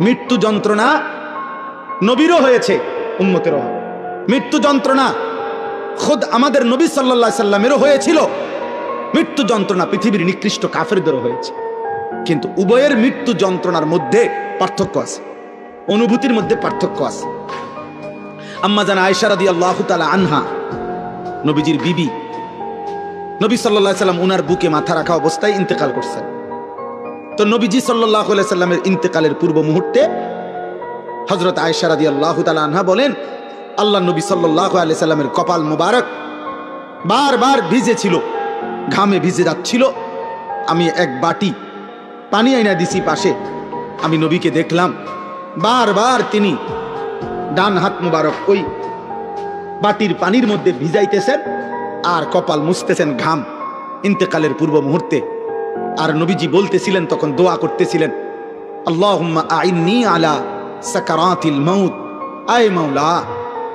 মৃত্যু যন্ত্রণা নবীরও হয়েছে, উম্মতেরও হবে। মৃত্যু যন্ত্রণা খোদ আমাদের নবী সাল্লাল্লাহু আলাইহি সাল্লামেরও হয়েছিল। মৃত্যু যন্ত্রণা পৃথিবীর নিকৃষ্ট কাফেরদেরও হয়েছে। কিন্তু উভয়ের মৃত্যু যন্ত্রণার মধ্যে পার্থক্য আছে, অনুভূতির মধ্যে পার্থক্য আছে। আম্মা জান আয়েশা রাদিয়াল্লাহু তাআলা আনহা, নবীজির বিবি, নবী সাল্লাল্লাহু আলাইহি সাল্লাম উনার বুকে মাথা রাখা অবস্থায় ইন্তেকাল করছেন। তো নবীজি সাল্লাল্লাহু আলাইহি সাল্লামের ইন্তেকালের পূর্ব মুহূর্তে হযরত আয়েশা রাদিয়াল্লাহু তাআলা আনহা বলেন, আল্লাহ নবী সাল্লাল্লাহু আলাইহি সাল্লামের কপাল মোবারক বারবার ভিজে ছিল, ঘামে ভিজে যাচ্ছিল। আমি এক বাটি পানি আইনা দিছি পাশে, আমি নবীকে দেখলাম বারবার তিনি ডান হাত মুবারক ওই বাটির পানির মধ্যে ভিজাইতেছেন আর কপাল মুছতেছেন ঘাম, ইন্তেকালের পূর্ব মুহূর্তে। আর নবীজি বলতেছিলেন, তখন দোয়া করতেছিলেন, আল্লাহুম্মা আইন্নি আলা সাকারাতিল মাউত, আয় মাওলা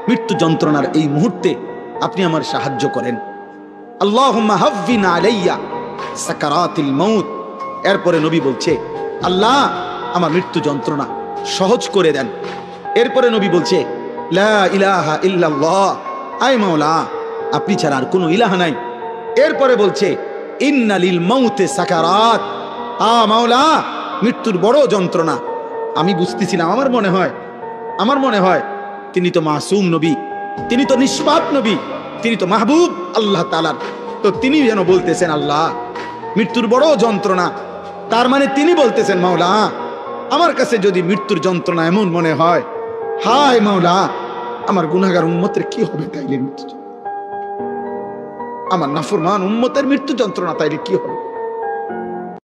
মৃত্যু যন্ত্রণার এই মুহূর্তে আপনি আমার সাহায্য করেন। আল্লাহুম্মা হাফিন আলাইয়া সাকারাতিল মাউত। এরপরে নবী বলছে, আল্লাহ আমার মৃত্যু যন্ত্রণা সহজ করে দেন। এরপরে নবী বলছে, লা ইলাহা ইল্লাল্লাহ, আয় মাওলা আপনি ছাড়া আর কোনো ইলাহা নাই। এরপরে বলছে, ইন্না লিল মাউতে সাকারাত, মাওলা মৃত্যুর বড় যন্ত্রণা। আমি বুঝতেছিলাম, আমার মনে হয় তিনি তো মাসুম নবী, তিনি তো নিষ্পাপ নবী, তিনি তো মাহবুব আল্লাহ তাআলার। তো তিনি যেন বলতেছেন, আল্লাহ মৃত্যুর বড় যন্ত্রণা। তার মানে তিনি বলতেছেন, মাওলা আমার কাছে যদি মৃত্যুর যন্ত্রণা এমন মনে হয়, হায় মাওলা আমার গুনাহগার উম্মতের কি হবে তাইলে, মৃত্যু আমার নাফরমান উম্মতের মৃত্যু যন্ত্রণা তাইলে কি হবে।